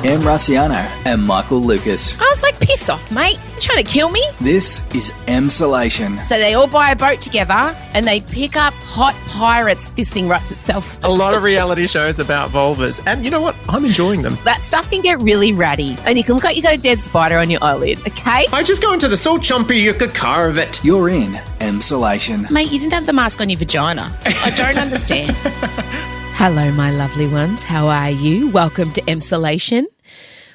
Em Rusciano and Michael Lucas. I was like, piss off, mate. You're trying to kill me? This is Emsolation. So they all buy a boat together and they pick up hot pirates. This thing writes itself. A lot of reality shows about vulvas. And you know what? I'm enjoying them. That stuff can get really ratty. And you can look like you got a dead spider on your eyelid, okay? I just go into the salt chomper, you could carve it. You're in Emsolation. Mate, you didn't have the mask on your vagina. I don't understand. Hello, my lovely ones. How are you? Welcome to Emsolation.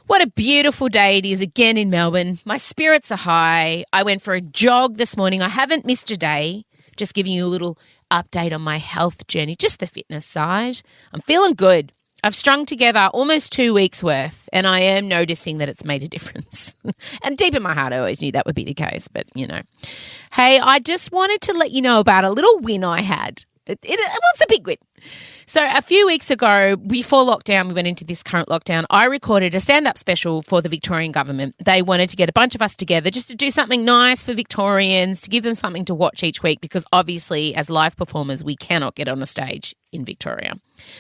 What a beautiful day it is again in Melbourne. My spirits are high. I went for a jog this morning. I haven't missed a day. Just giving you a little update on my health journey, just the fitness side. I'm feeling good. I've strung together almost 2 weeks worth and I am noticing that it's made a difference. And deep in my heart, I always knew that would be the case, but you know. Hey, I just wanted to let you know about a little win I had. It's a big win. So a few weeks ago, before lockdown, we went into this current lockdown, I recorded a stand-up special for the Victorian government. They wanted to get a bunch of us together just to do something nice for Victorians, to give them something to watch each week because obviously as live performers, we cannot get on a stage in Victoria.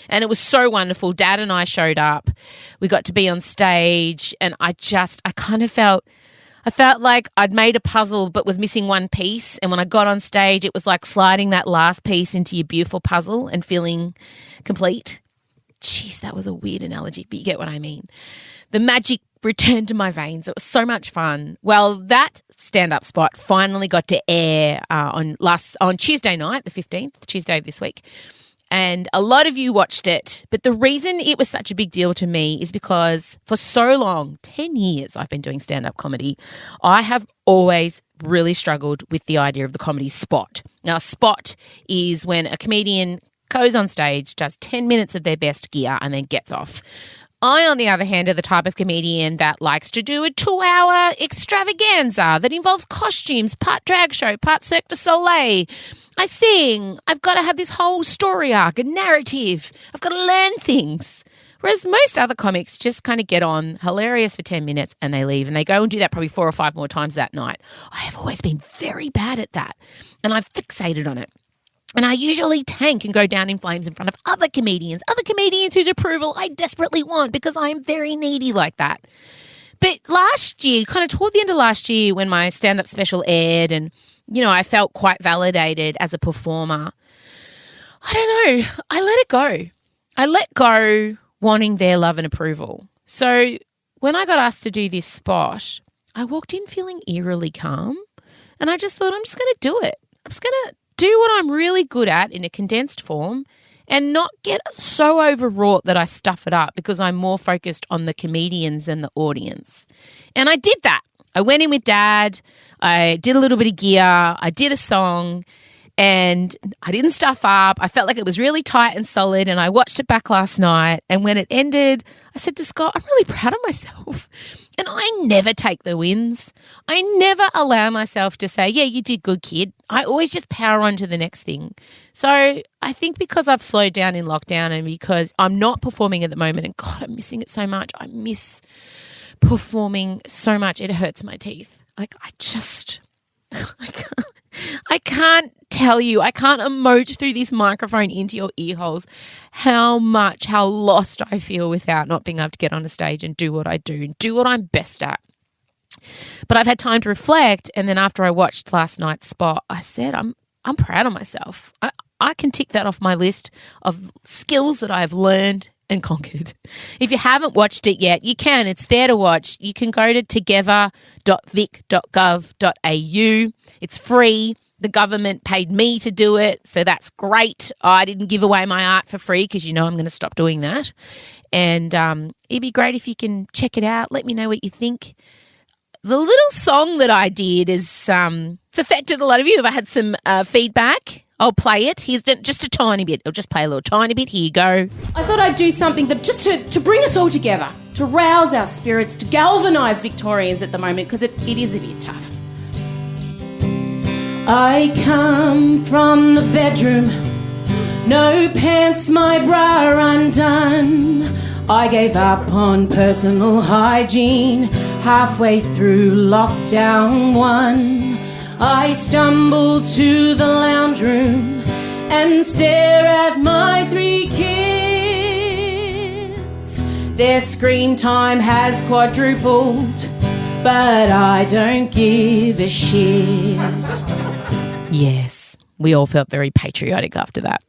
And it was so wonderful. Dad and I showed up. We got to be on stage and I felt like I'd made a puzzle but was missing one piece. And when I got on stage, it was like sliding that last piece into your beautiful puzzle and feeling complete. Jeez, that was a weird analogy, but you get what I mean. The magic returned to my veins. It was so much fun. Well, that stand-up spot finally got to air on Tuesday night, the 15th, Tuesday of this week. And a lot of you watched it, but the reason it was such a big deal to me is because for so long, 10 years I've been doing stand-up comedy, I have always really struggled with the idea of the comedy spot. Now, a spot is when a comedian goes on stage, does 10 minutes of their best gear and then gets off. I, on the other hand, are the type of comedian that likes to do a 2-hour extravaganza that involves costumes, part drag show, part Cirque du Soleil. I sing. I've got to have this whole story arc, a narrative. I've got to learn things. Whereas most other comics just kind of get on, hilarious for 10 minutes, and they leave. And they go and do that probably 4 or 5 more times that night. I have always been very bad at that. And I've fixated on it. And I usually tank and go down in flames in front of other comedians whose approval I desperately want because I am very needy like that. But last year, kind of toward the end of last year when my stand-up special aired and, you know, I felt quite validated as a performer, I don't know, I let it go. I let go wanting their love and approval. So when I got asked to do this spot, I walked in feeling eerily calm and I just thought, I'm just going to do it. I'm just going to do what I'm really good at in a condensed form and not get so overwrought that I stuff it up because I'm more focused on the comedians than the audience. And I did that. I went in with Dad. I did a little bit of gear. I did a song and I didn't stuff up. I felt like it was really tight and solid and I watched it back last night. And when it ended, I said to Scott, I'm really proud of myself. And I never take the wins. I never allow myself to say, yeah, you did good, kid. I always just power on to the next thing. So I think because I've slowed down in lockdown and because I'm not performing at the moment and God, I'm missing it so much. I miss performing so much. It hurts my teeth. Like I can't tell you, I can't emote through this microphone into your ear holes how lost I feel without not being able to get on a stage and do what I do and do what I'm best at. But I've had time to reflect and then after I watched last night's spot, I said I'm proud of myself. I can tick that off my list of skills that I've learned and conquered. If you haven't watched it yet, you can. It's there to watch. You can go to together.vic.gov.au. It's free. The government paid me to do it, so that's great. I didn't give away my art for free because you know I'm going to stop doing that. And it'd be great if you can check it out. Let me know what you think. The little song that I did is it's affected a lot of you. If I had some feedback, I'll play it. Here's just a tiny bit. I'll just play a little tiny bit. Here you go. I thought I'd do something that just to bring us all together, to rouse our spirits, to galvanise Victorians at the moment because it is a bit tough. I come from the bedroom, no pants, my bra undone. I gave up on personal hygiene halfway through lockdown 1. I stumble to the lounge room and stare at my 3 kids. Their screen time has quadrupled, but I don't give a shit. Yes, we all felt very patriotic after that.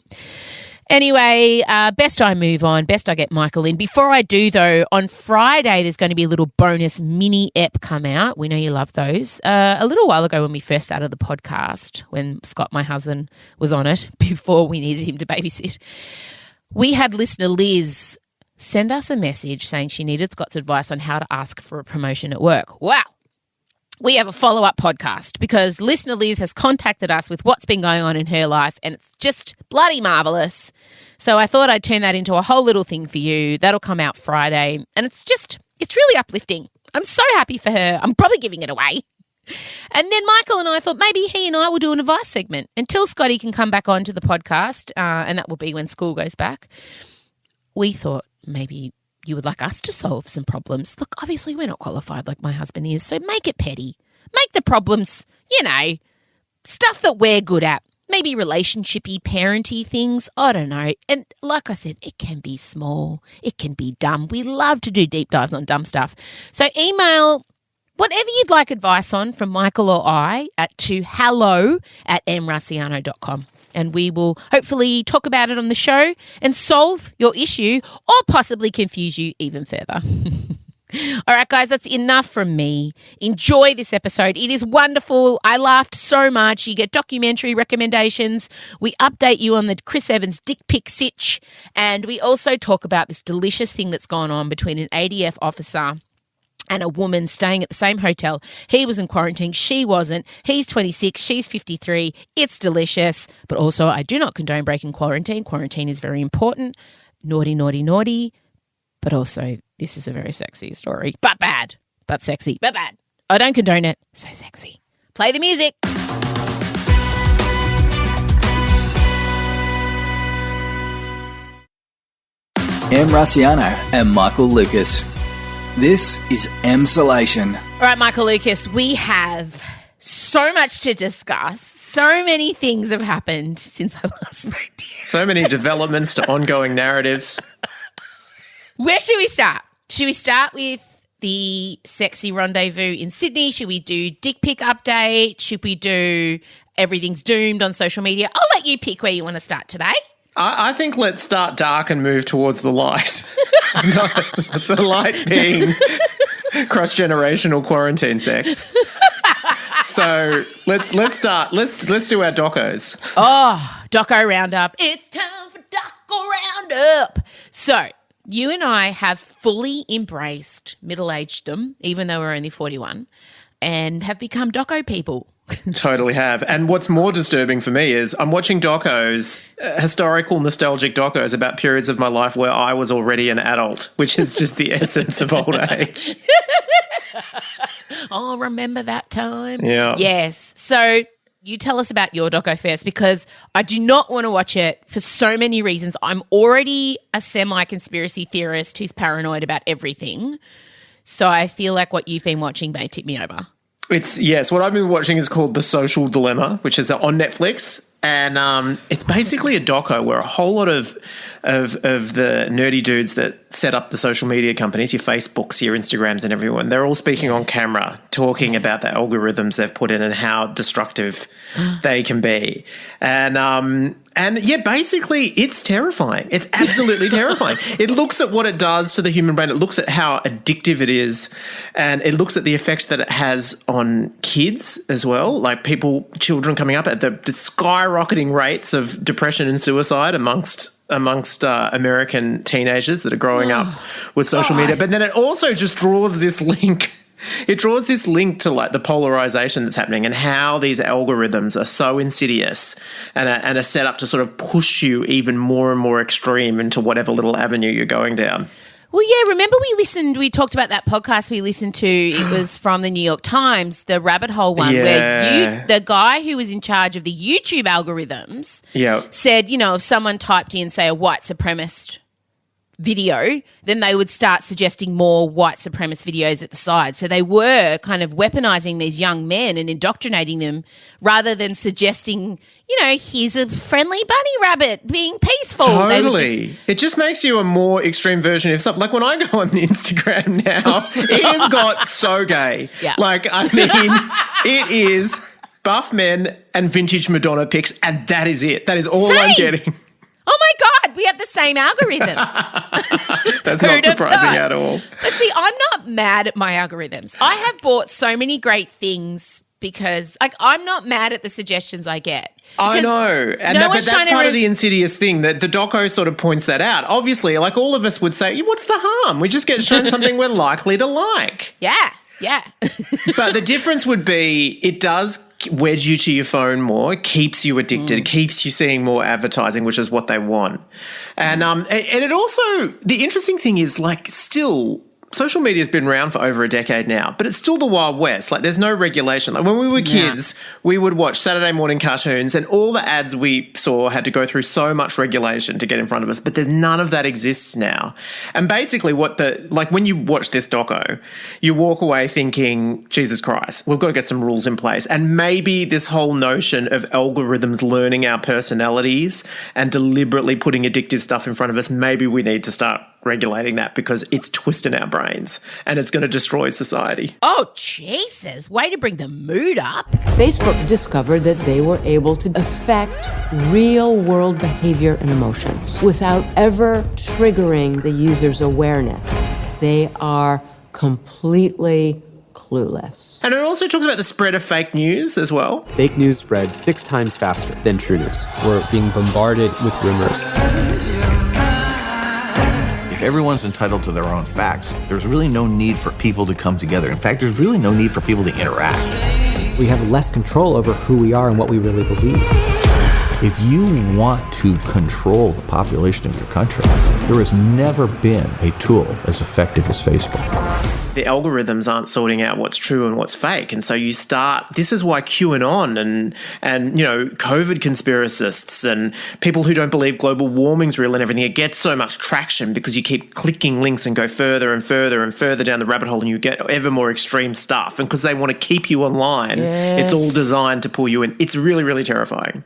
Anyway, best I move on, best I get Michael in. Before I do, though, on Friday there's going to be a little bonus mini ep come out. We know you love those. A little while ago when we first started the podcast, when Scott, my husband, was on it before we needed him to babysit, we had listener Liz send us a message saying she needed Scott's advice on how to ask for a promotion at work. Wow. We have a follow-up podcast because listener Liz has contacted us with what's been going on in her life, and it's just bloody marvellous. So I thought I'd turn that into a whole little thing for you. That'll come out Friday, and it's really uplifting. I'm so happy for her. I'm probably giving it away. And then Michael and I thought maybe he and I will do an advice segment until Scotty can come back onto the podcast, and that will be when school goes back. We thought maybe you would like us to solve some problems. Look, obviously we're not qualified like my husband is, so make it petty. Make the problems, stuff that we're good at. Maybe relationshipy, parenty things. I don't know. And like I said, it can be small. It can be dumb. We love to do deep dives on dumb stuff. So email whatever you'd like advice on from Michael or I to hello@mraciano.com. And we will hopefully talk about it on the show and solve your issue or possibly confuse you even further. All right, guys, that's enough from me. Enjoy this episode. It is wonderful. I laughed so much. You get documentary recommendations. We update you on the Chris Evans dick pic sitch. And we also talk about this delicious thing that's gone on between an ADF officer and a woman staying at the same hotel. He was in quarantine. She wasn't. He's 26. She's 53. It's delicious. But also, I do not condone breaking quarantine. Quarantine is very important. Naughty, naughty, naughty. But also, this is a very sexy story. But bad. But sexy. But bad. I don't condone it. So sexy. Play the music. M. Raciano and Michael Lucas. This is Emsolation. All right, Michael Lucas, we have so much to discuss. So many things have happened since I last spoke to you. So many developments to ongoing narratives. Where should we start? Should we start with the sexy rendezvous in Sydney? Should we do dick pic update? Should we do everything's doomed on social media? I'll let you pick where you want to start today. I think let's start dark and move towards the light. The light being cross-generational quarantine sex. So let's start. Let's do our docos. Oh, doco roundup. It's time for doco roundup. So you and I have fully embraced middle-agedom, even though we're only 41, and have become doco people. Totally have. And what's more disturbing for me is I'm watching docos, historical, nostalgic docos about periods of my life where I was already an adult, which is just the essence of old age. Oh, remember that time? Yeah. Yes. So you tell us about your doco first, because I do not want to watch it for so many reasons. I'm already a semi-conspiracy theorist who's paranoid about everything. So I feel like what you've been watching may tip me over. What I've been watching is called The Social Dilemma, which is on Netflix. And it's basically a doco where a whole lot of the nerdy dudes that set up the social media companies, your Facebooks, your Instagrams and everyone, they're all speaking on camera, talking about the algorithms they've put in and how destructive they can be. And yeah, basically it's terrifying. It's absolutely terrifying. It looks at what it does to the human brain. It looks at how addictive it is, and it looks at the effects that it has on kids as well, like children coming up at the skyrocketing rates of depression and suicide amongst American teenagers that are growing up with social media. But then it also just draws this link. It draws this link to like the polarization that's happening and how these algorithms are so insidious and are set up to sort of push you even more and more extreme into whatever little avenue you're going down. Well, yeah, remember we talked about that podcast we listened to. It was from the New York Times, the rabbit hole one, where the guy who was in charge of the YouTube algorithms said, if someone typed in, say, a white supremacist video, then they would start suggesting more white supremacist videos at the side. So they were kind of weaponizing these young men and indoctrinating them rather than suggesting, here's a friendly bunny rabbit being peaceful. Totally. It just makes you a more extreme version of stuff. Like when I go on Instagram now, it has got so gay. Yeah. It is buff men and vintage Madonna pics, and that is it. That is all Same. I'm getting. Oh my God, we have the same algorithm. That's not surprising at all. But see, I'm not mad at my algorithms. I have bought so many great things because I'm not mad at the suggestions I get. I know. But that's part of the insidious thing that the doco sort of points that out. Obviously, all of us would say, what's the harm? We just get shown something we're likely to like. Yeah. But the difference would be it does wedge you to your phone more, it keeps you addicted, it keeps you seeing more advertising, which is what they want. And it also, the interesting thing is still, social media has been around for over a decade now, but it's still the Wild West. There's no regulation. When we were kids, we would watch Saturday morning cartoons and all the ads we saw had to go through so much regulation to get in front of us, but there's none of that exists now. And basically when you watch this doco, you walk away thinking, Jesus Christ, we've got to get some rules in place. And maybe this whole notion of algorithms learning our personalities and deliberately putting addictive stuff in front of us, maybe we need to start regulating that because it's twisting our brains and it's going to destroy society. Oh, Jesus. Way to bring the mood up. Facebook discovered that they were able to affect real-world behavior and emotions without ever triggering the user's awareness. They are completely clueless. And it also talks about the spread of fake news as well. Fake news spreads 6 times faster than true news. We're being bombarded with rumors. If everyone's entitled to their own facts, there's really no need for people to come together. In fact, there's really no need for people to interact. We have less control over who we are and what we really believe. If you want to control the population of your country, there has never been a tool as effective as Facebook. The algorithms aren't sorting out what's true and what's fake. And so this is why QAnon and COVID conspiracists and people who don't believe global warming's real and everything, it gets so much traction because you keep clicking links and go further and further and further down the rabbit hole and you get ever more extreme stuff. And because they want to keep you online, It's all designed to pull you in. It's really, really terrifying.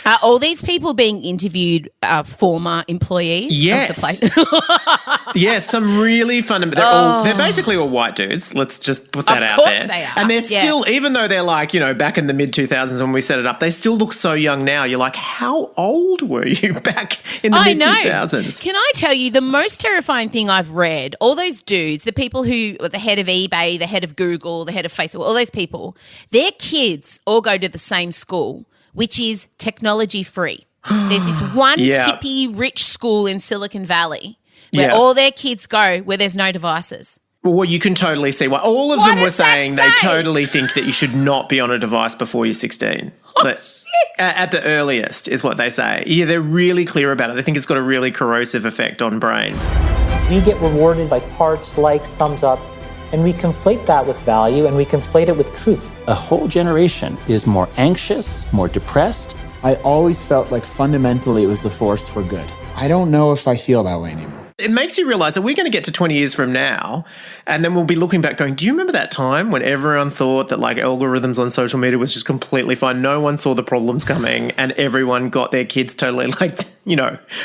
Are all these people being interviewed former employees? Yes. Of the place? Yes, some really fundamental. They're basically all white dudes. Let's just put that out there. Of course they are. And they're still, even though they're back in the mid-2000s when we set it up, they still look so young now. You're like, how old were you back in the mid-2000s? Can I tell you the most terrifying thing I've read? All those dudes, the people who are the head of eBay, the head of Google, the head of Facebook, all those people, their kids all go to the same school, which is technology free. There's this one hippie rich school in Silicon Valley where all their kids go where there's no devices. Well, you can totally see why. All of them were saying they totally think that you should not be on a device before you're 16. Shit. At the earliest is what they say. Yeah, they're really clear about it. They think it's got a really corrosive effect on brains. We get rewarded by hearts, likes, thumbs up, and we conflate that with value and we conflate it with truth. A whole generation is more anxious, more depressed. I always felt like fundamentally it was a force for good. I don't know if I feel that way anymore. It makes you realise that we're going to get to 20 years from now and then we'll be looking back going, do you remember that time when everyone thought that algorithms on social media was just completely fine? No one saw the problems coming and everyone got their kids totally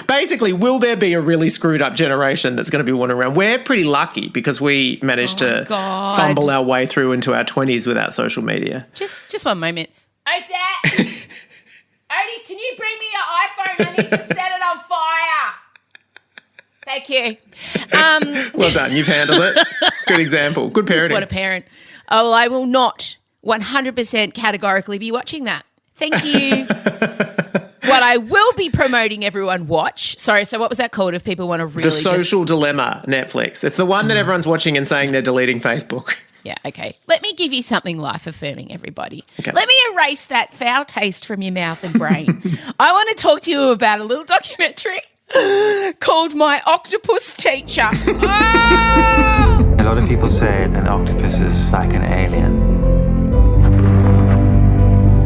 basically, will there be a really screwed up generation that's going to be wandering around? We're pretty lucky because we managed to fumble our way through into our 20s without social media. Just one moment. Oh, Dad. Odie, can you bring me your iPhone? I need to set it on fire. Thank you. Well done. You've handled it. Good example. Good parenting. What a parent. Oh, well, I will not 100% categorically be watching that. Thank you. What I will be promoting everyone watch. Sorry, so what was that called if people want to really The Social Dilemma, Netflix. It's the one that everyone's watching and saying they're deleting Facebook. Yeah, okay. Let me give you something life-affirming, everybody. Okay. Let me erase that foul taste from your mouth and brain. I want to talk to you about a little documentary called My Octopus Teacher. A lot of people say an octopus is like an alien.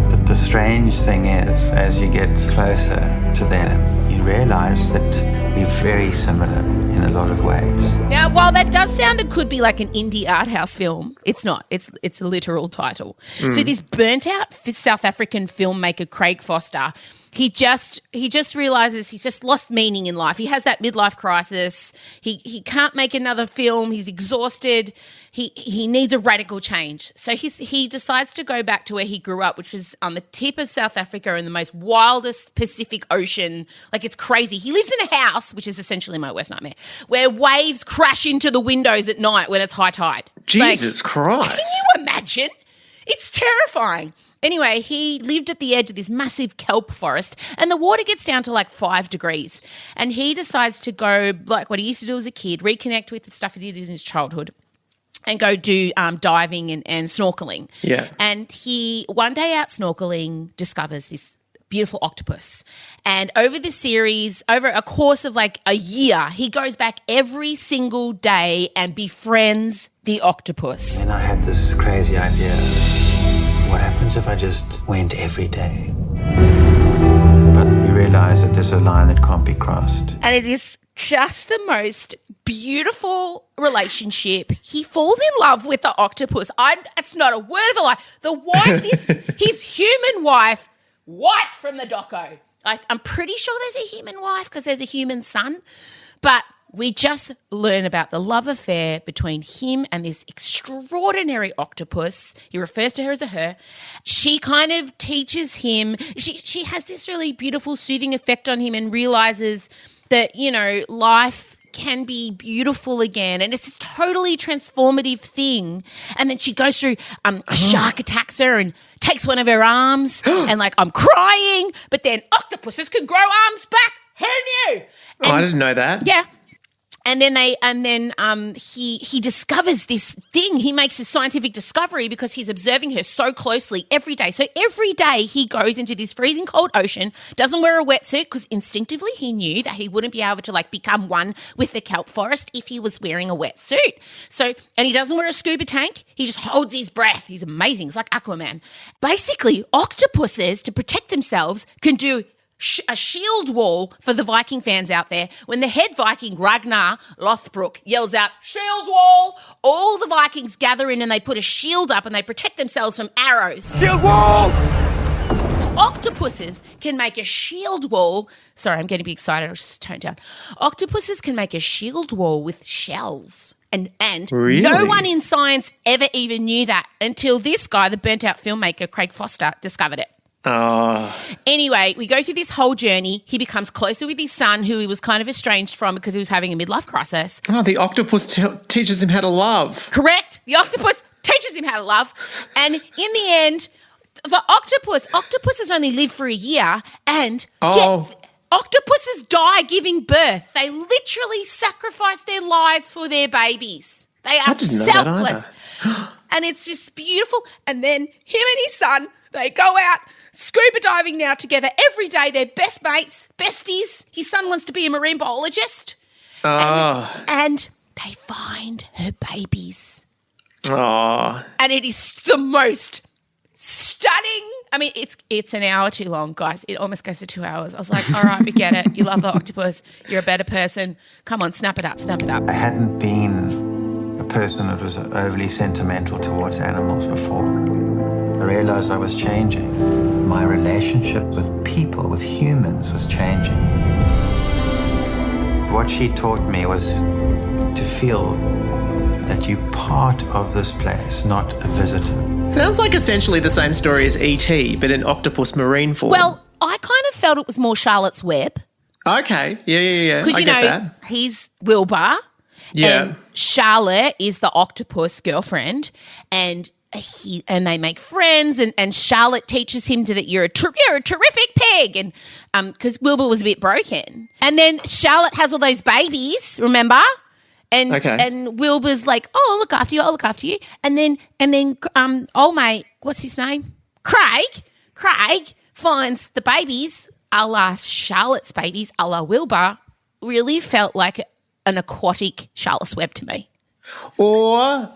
But the strange thing is, as you get closer to them, you realized that we're very similar in a lot of ways. Now, while that does sound, it could be like an indie art house film, it's not. It's a literal title. So this burnt-out South African filmmaker, Craig Foster, he just realizes he's just lost meaning in life. He has that midlife crisis. He can't make another film. He's exhausted. He needs a radical change. So he decides to go back to where he grew up, which was on the tip of South Africa in the most wildest Pacific Ocean. Like, it's crazy. He lives in a house, which is essentially my worst nightmare, where waves crash into the windows at night when it's high tide. Jesus Christ. Can you imagine? It's terrifying. Anyway, he lived at the edge of this massive kelp forest, and the water gets down to like 5 degrees. And he decides to go, like what he used to do as a kid, reconnect with the stuff he did in his childhood and go do diving and snorkeling. Yeah. And he, one day out snorkeling, discovers this beautiful octopus. And over the series, over a course of like a year, he goes back every single day and befriends the octopus. And I had this crazy idea. What happens if I just went every day? But you realize that there's a line that can't be crossed. And it is just the most beautiful relationship. He falls in love with the octopus. It's not a word of a lie. The wife is his human wife, white from the doco. I'm pretty sure there's a human wife because there's a human son. But we just learn about the love affair between him and this extraordinary octopus. He refers to her as a her. She kind of teaches him. She has this really beautiful, soothing effect on him and realizes that, you know, life can be beautiful again. And it's this totally transformative thing. And then she goes through a shark attacks her and takes one of her arms and like, I'm crying. But then octopuses can grow arms back. Who knew? And, I didn't know that. Yeah. And then he discovers this thing. He makes a scientific discovery because he's observing her so closely every day. So every day he goes into this freezing cold ocean, doesn't wear a wetsuit because instinctively he knew that he wouldn't be able to like become one with the kelp forest if he was wearing a wetsuit. So, and he doesn't wear a scuba tank. He just holds his breath. He's amazing. He's like Aquaman. Basically, octopuses, to protect themselves, can do a shield wall for the Viking fans out there. When the head Viking, Ragnar Lothbrok, yells out, shield wall, all the Vikings gather in and they put a shield up and they protect themselves from arrows. Shield wall! Octopuses can make a shield wall. Sorry, I'm getting a bit excited. I'll just tone down. Octopuses can make a shield wall with shells. And really? No one in science ever even knew that until this guy, the burnt-out filmmaker, Craig Foster, discovered it. Oh. Anyway, we go through this whole journey. He becomes closer with his son, who he was kind of estranged from because he was having a midlife crisis. Oh, the octopus teaches him how to love. Correct. The octopus teaches him how to love. And in the end, the octopuses only live for a year and octopuses die giving birth. They literally sacrifice their lives for their babies. They are selfless. And it's just beautiful. And then him and his son, they go out scuba diving now together every day. They're best mates, besties. His son wants to be a marine biologist. And they find her babies. Oh. And it is the most stunning. I mean, it's an hour too long, guys. It almost goes to 2 hours. I was like, all right, we get it. You love the octopus. You're a better person. Come on, snap it up, snap it up. I hadn't been a person that was overly sentimental towards animals before. I realized I was changing. My relationship with people, with humans, was changing. What she taught me was to feel that you're part of this place, not a visitor. Sounds like essentially the same story as E.T., but in octopus marine form. Well, I kind of felt it was more Charlotte's Web. Okay, yeah. Because, he's Wilbur. Yeah. And Charlotte is the octopus girlfriend, and they make friends, and Charlotte teaches him that you're a terrific pig, and because Wilbur was a bit broken, and then Charlotte has all those babies, remember? And Wilbur's like, oh, I'll look after you, and then old mate, what's his name? Craig finds the babies, a la Charlotte's babies, a la Wilbur. Really felt like an aquatic Charlotte's Web to me. Or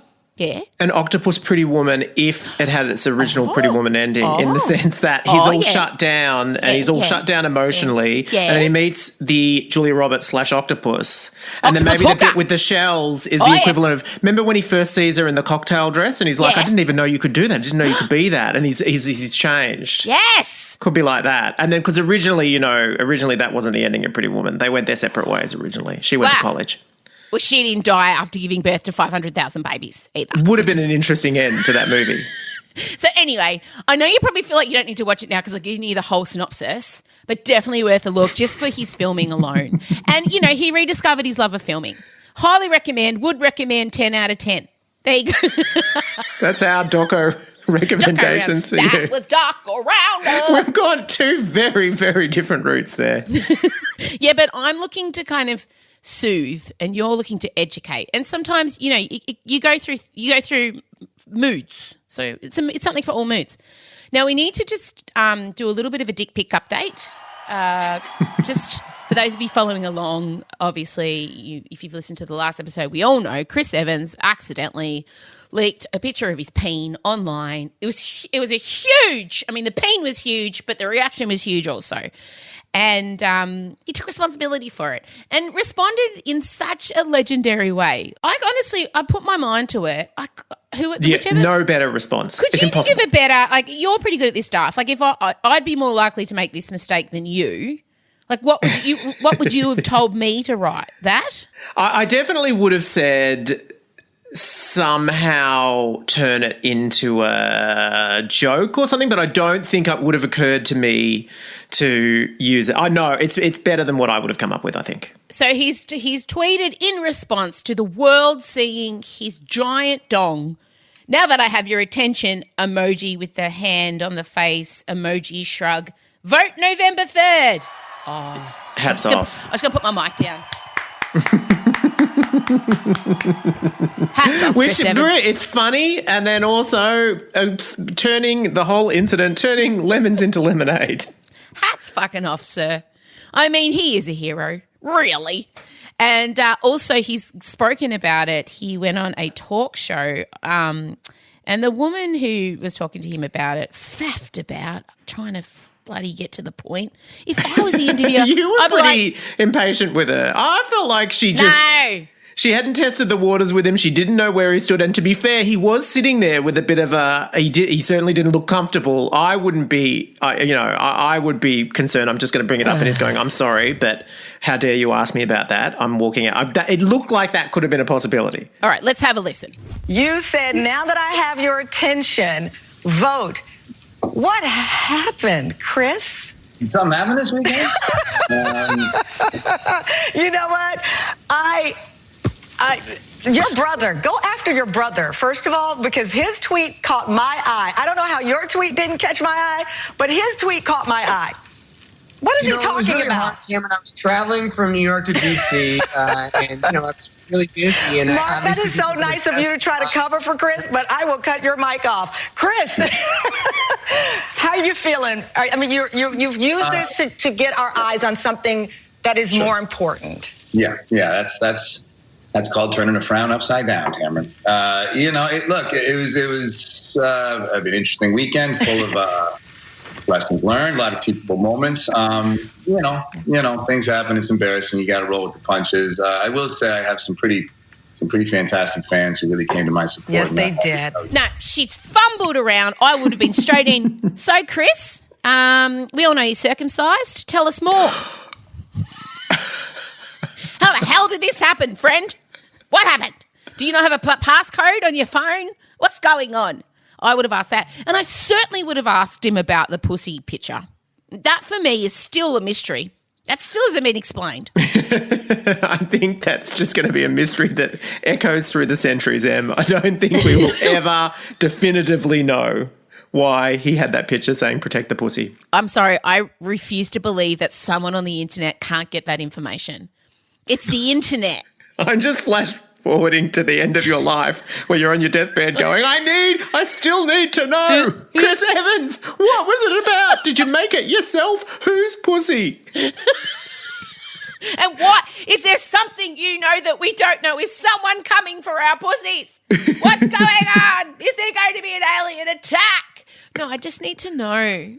an Octopus Pretty Woman if it had its original Pretty Woman ending, in the sense that he's all shut down and he's all shut down emotionally, and then he meets the Julia Roberts / Octopus, and then maybe the bit with the shells is the equivalent of, remember when he first sees her in the cocktail dress and he's like, I didn't even know you could do that, I didn't know you could be that, and he's changed. Yes. Could be like that. And then because originally that wasn't the ending of Pretty Woman. They went their separate ways originally. She went to college. Well, she didn't die after giving birth to 500,000 babies either. Would have been an interesting end to that movie. So anyway, I know you probably feel like you don't need to watch it now because I've given you the whole synopsis, but definitely worth a look just for his filming alone. And, he rediscovered his love of filming. Highly recommend, would recommend 10 out of 10. There you go. That's our doco recommendations for you. That was Doco Roundup. We've got two very, very different routes there. Yeah, but I'm looking to kind of soothe and you're looking to educate. And sometimes, you go through moods. So it's something for all moods. Now we need to just do a little bit of a dick pic update. Just for those of you following along, obviously, if you've listened to the last episode, we all know Chris Evans accidentally leaked a picture of his peen online. It was a huge. I mean, the peen was huge, but the reaction was huge also. And he took responsibility for it and responded in such a legendary way. I put my mind to it. No better response. It's impossible. Give a better? You're pretty good at this stuff. If I'd be more likely to make this mistake than you. What would you have told me to write? That? I definitely would have said somehow turn it into a joke or something, but I don't think it would have occurred to me to use it. I know it's better than what I would have come up with, I think. So he's tweeted in response to the world seeing his giant dong. Now that I have your attention, emoji with the hand on the face, emoji shrug. Vote November 3rd. Oh, hats off. I was going to put my mic down. Hats off, Chris Evans. It's funny, and then also turning the whole incident, turning lemons into lemonade. Hats fucking off, sir. I mean, he is a hero, really. And also he's spoken about it. He went on a talk show and the woman who was talking to him about it faffed about trying to bloody get to the point. If I was the interviewer, you were pretty impatient with her. I felt like she she hadn't tested the waters with him. She didn't know where he stood. And to be fair, he was sitting there with a bit of he certainly didn't look comfortable. I wouldn't be, I would be concerned. I'm just going to bring it up and he's going, I'm sorry, but how dare you ask me about that? I'm walking out. It looked like that could have been a possibility. All right, let's have a listen. You said, now that I have your attention, vote. What happened, Chris? Something happened this weekend? You know what? Your brother, go after your brother, first of all, because his tweet caught my eye. I don't know how your tweet didn't catch my eye, but his tweet caught my eye. What is he talking it was really about? Hard, Cameron. I was traveling from New York to D.C., and, I was really busy. And Mark, that is so nice of you to try to cover for Chris, but I will cut your mic off. Chris, how are you feeling? I mean, you've used this to get our eyes on something that is more important. Yeah, that's called turning a frown upside down, Cameron. It was an interesting weekend full of lessons learned, a lot of teachable moments. Things happen. It's embarrassing. You got to roll with the punches. I will say I have some pretty fantastic fans who really came to my support. Yes, they did. No, she's fumbled around. I would have been straight in. So, Chris, we all know you're circumcised. Tell us more. How the hell did this happen, friend? What happened? Do you not have a passcode on your phone? What's going on? I would have asked that. And I certainly would have asked him about the pussy picture. That, for me, is still a mystery. That still hasn't been explained. I think that's just going to be a mystery that echoes through the centuries, Em. I don't think we will ever definitively know why he had that picture saying protect the pussy. I'm sorry. I refuse to believe that someone on the internet can't get that information. It's the internet. I'm just flash forwarding to the end of your life where you're on your deathbed going, I still need to know. Chris Evans, what was it about? Did you make it yourself? Whose pussy? And what? Is there something you know that we don't know? Is someone coming for our pussies? What's going on? Is there going to be an alien attack? No, I just need to know.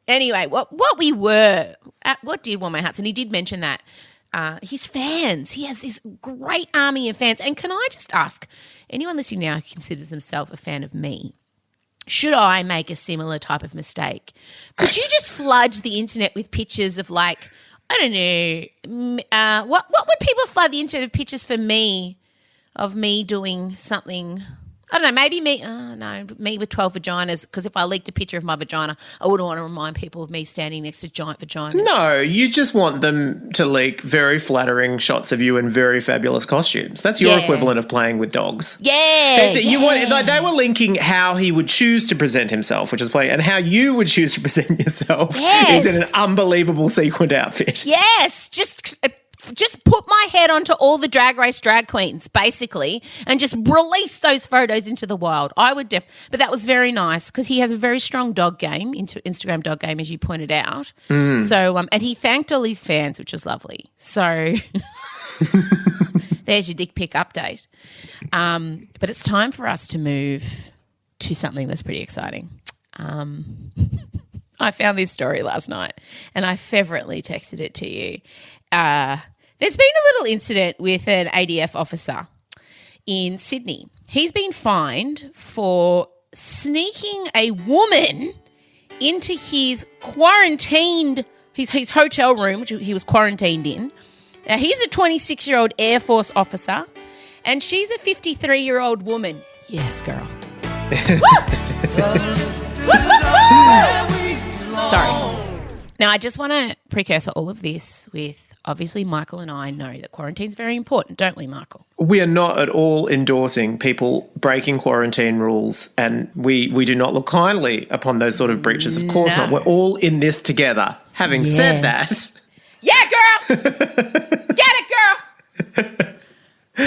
Anyway, what we were, what did warm my hearts, and he did mention that, his fans. He has this great army of fans. And can I just ask, anyone listening now who considers himself a fan of me, should I make a similar type of mistake? Could you just flood the internet with pictures of like, I don't know, what would people flood the internet of pictures for me, of me doing something? I don't know, maybe me with 12 vaginas, because if I leaked a picture of my vagina, I wouldn't want to remind people of me standing next to giant vaginas. No, you just want them to leak very flattering shots of you in very fabulous costumes. That's your equivalent of playing with dogs. Yeah. You want, like, they were linking how he would choose to present himself, which is playing, and how you would choose to present yourself is in an unbelievable sequined outfit. Yes, just put my head onto all the Drag Race drag queens, basically, and just release those photos into the wild. I would but that was very nice because he has a very strong dog game, Instagram dog game, as you pointed out. So, and he thanked all his fans, which was lovely. So there's your dick pic update. But it's time for us to move to something that's pretty exciting. I found this story last night and I fervently texted it to you. There's been a little incident with an ADF officer in Sydney. He's been fined for sneaking a woman into his hotel room, which he was quarantined in. Now, he's a 26-year-old Air Force officer and she's a 53-year-old woman. Yes, girl. Sorry. Now, I just want to precursor all of this with, obviously, Michael and I know that quarantine's very important, don't we, Michael? We are not at all endorsing people breaking quarantine rules, and we do not look kindly upon those sort of breaches. Of course not. We're all in this together. Having said that... Yeah, girl! Get it, girl!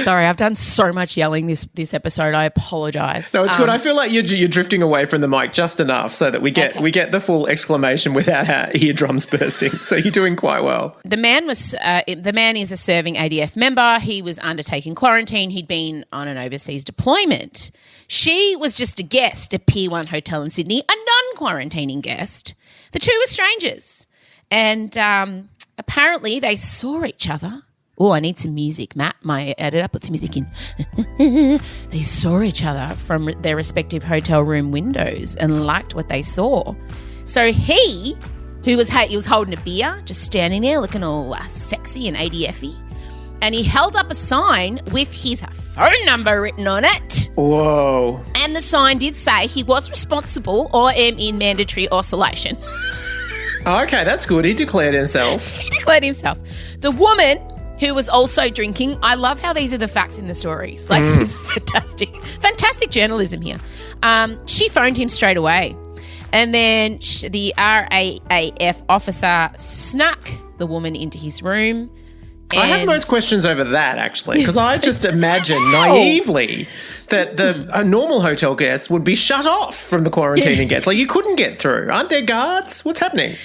Sorry, I've done so much yelling this episode. I apologise. No, it's good. I feel like you're drifting away from the mic just enough so that we get the full exclamation without our eardrums bursting. So you're doing quite well. The man is a serving ADF member. He was undertaking quarantine. He'd been on an overseas deployment. She was just a guest at Pier 1 Hotel in Sydney, a non-quarantining guest. The two were strangers, and apparently they saw each other. Oh, I need some music, Matt. My editor, put some music in. They saw each other from their respective hotel room windows and liked what they saw. So he was holding a beer, just standing there looking all sexy and ADF-y, and he held up a sign with his phone number written on it. Whoa. And the sign did say he was responsible or am in mandatory isolation. Okay, that's good. He declared himself. The woman, who was also drinking. I love how these are the facts in the stories. Like, this is fantastic. Fantastic journalism here. She phoned him straight away. And then the RAAF officer snuck the woman into his room. I have most questions over that, actually, because I just imagine naively that a normal hotel guest would be shut off from the quarantining guests. Like, you couldn't get through. Aren't there guards? What's happening?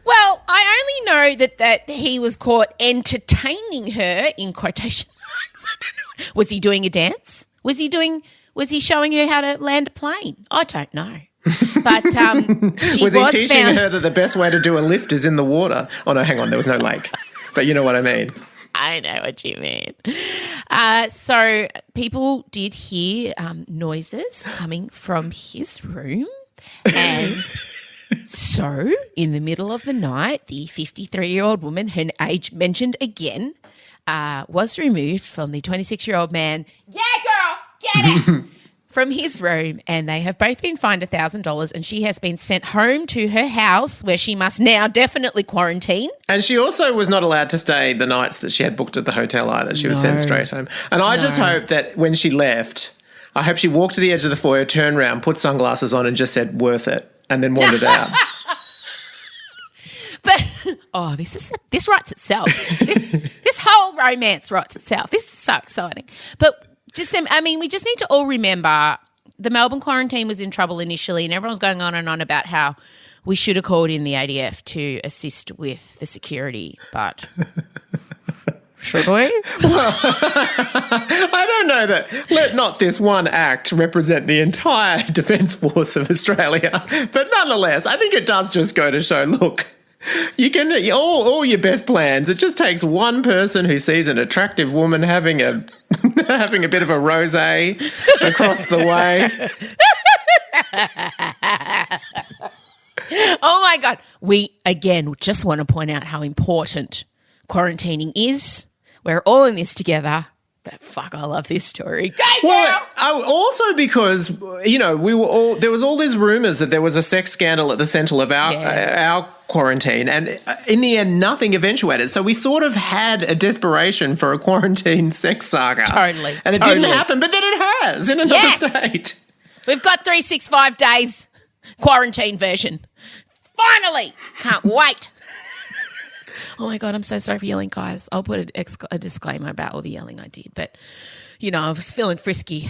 Well, I only know that he was caught entertaining her in quotation marks. I don't know. Was he doing a dance? Was he showing her how to land a plane? I don't know. But was he teaching her that the best way to do a lift is in the water? Oh no, hang on, there was no lake. But you know what I mean. I know what you mean. So people did hear noises coming from his room, and so in the middle of the night, the 53-year-old woman, her age mentioned again, was removed from the 26-year-old man. Yeah, girl, get it! From his room, and they have both been fined $1,000, and she has been sent home to her house where she must now definitely quarantine. And she also was not allowed to stay the nights that she had booked at the hotel either. She was sent straight home. And I just hope that when she left, I hope she walked to the edge of the foyer, turned around, put sunglasses on and just said, worth it, and then wandered out. But, this writes itself. This whole romance writes itself. This is so exciting. But we just need to all remember the Melbourne quarantine was in trouble initially, and everyone was going on and on about how we should have called in the ADF to assist with the security, but should we? I don't know that. Let not this one act represent the entire Defence Force of Australia. But nonetheless, I think it does just go to show, look, you can all your best plans. It just takes one person who sees an attractive woman having a having a bit of a rosé across the way. Oh my God. We, again, just want to point out how important quarantining is. We're all in this together. But fuck, I love this story. Go well, also because, there was all these rumours that there was a sex scandal at the centre of our quarantine, and in the end, nothing eventuated. So we sort of had a desperation for a quarantine sex saga. Totally. And it didn't happen, but then it has in another state. We've got 365 days quarantine version. Finally. Can't wait. Oh, my God, I'm so sorry for yelling, guys. I'll put a disclaimer about all the yelling I did. But, I was feeling frisky.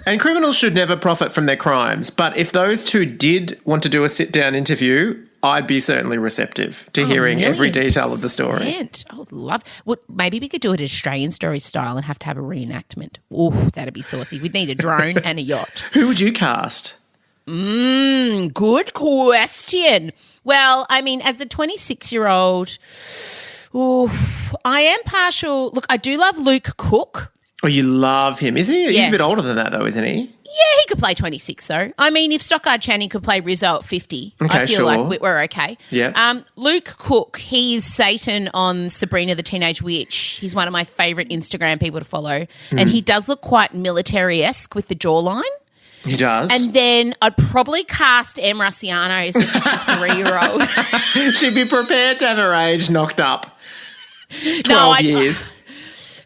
And criminals should never profit from their crimes. But if those two did want to do a sit-down interview, I'd be certainly receptive to hearing every detail of the story. I would love maybe we could do it Australian Story style and have to have a reenactment. Ooh, that'd be saucy. We'd need a drone and a yacht. Who would you cast? Good question. Well, I mean, as the 26-year-old, I am partial. Look, I do love Luke Cook. Oh, you love him. Is he? Yes. He's a bit older than that, though, isn't he? Yeah, he could play 26, though. I mean, if Stockard Channing could play Rizzo at 50, I feel like we're okay. Yeah. Luke Cook, he's Satan on Sabrina the Teenage Witch. He's one of my favourite Instagram people to follow. And he does look quite military-esque with the jawline. He does. And then I'd probably cast Em Rusciano as the 53-year-old. She'd be prepared to have her age knocked up 12 years.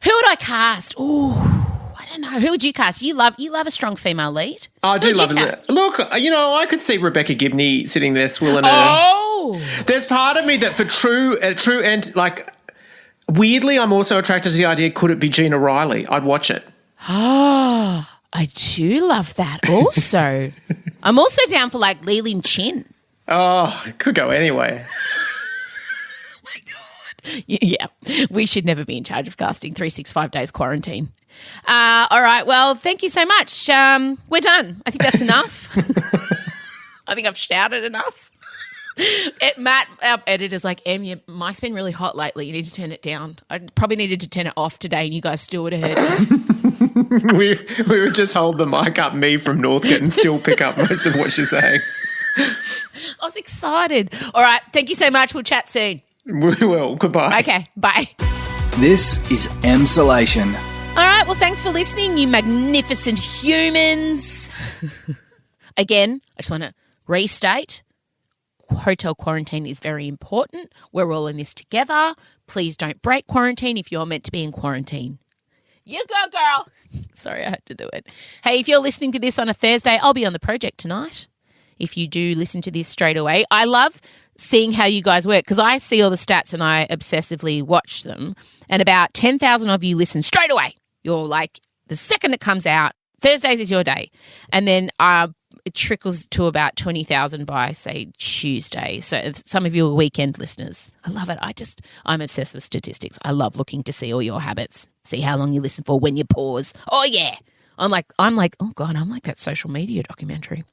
Who would I cast? Ooh, I don't know. Who would you cast? You love a strong female lead. I do love it. Look, I could see Rebecca Gibney sitting there swilling There's part of me that for true and like weirdly, I'm also attracted to the idea, could it be Gina Riley? I'd watch it. Oh, I do love that also. I'm also down for like Li Lin Chin. Oh, it could go anyway. Yeah, we should never be in charge of casting 365 days quarantine. All right, well, thank you so much. We're done. I think that's enough. I think I've shouted enough. Matt, our editor's like, Em, your mic's been really hot lately. You need to turn it down. I probably needed to turn it off today and you guys still would have heard it. we would just hold the mic up me from Northcote and still pick up most of what she's saying. I was excited. All right, thank you so much. We'll chat soon. We will. Goodbye. Okay, bye. This is Emsolation. All right, well, thanks for listening, you magnificent humans. Again, I just want to restate, hotel quarantine is very important. We're all in this together. Please don't break quarantine if you're meant to be in quarantine. You go, girl. Sorry, I had to do it. Hey, if you're listening to this on a Thursday, I'll be on the project tonight. If you do listen to this straight away, I love seeing how you guys work because I see all the stats and I obsessively watch them, and about 10,000 of you listen straight away. You're like, the second it comes out, Thursdays is your day. And then it trickles to about 20,000 by, say, Tuesday. So some of you are weekend listeners. I love it. I'm obsessed with statistics. I love looking to see all your habits, see how long you listen for, when you pause. Oh, yeah. I'm like, oh, God, I'm like that social media documentary.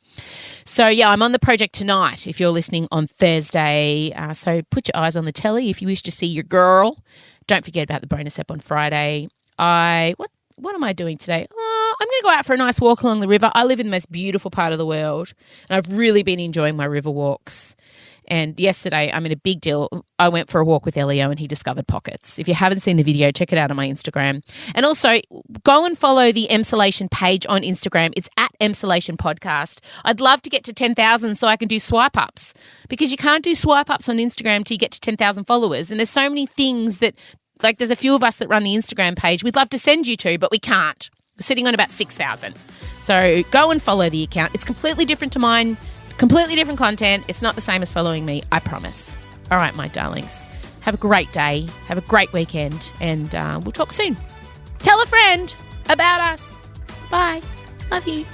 So, yeah, I'm on the project tonight if you're listening on Thursday. So put your eyes on the telly if you wish to see your girl. Don't forget about the bonus ep on Friday. What am I doing today? I'm going to go out for a nice walk along the river. I live in the most beautiful part of the world, and I've really been enjoying my river walks. And yesterday, I'm in a big deal. I went for a walk with Elio and he discovered pockets. If you haven't seen the video, check it out on my Instagram. And also, go and follow the Emsolation page on Instagram. It's at Emsolation Podcast. I'd love to get to 10,000 so I can do swipe ups, because you can't do swipe ups on Instagram till you get to 10,000 followers. And there's so many things that, like, there's a few of us that run the Instagram page we'd love to send you to, but we can't. We're sitting on about 6,000. So go and follow the account. It's completely different to mine. Completely different content. It's not the same as following me, I promise. All right, my darlings. Have a great day. Have a great weekend. And we'll talk soon. Tell a friend about us. Bye. Love you.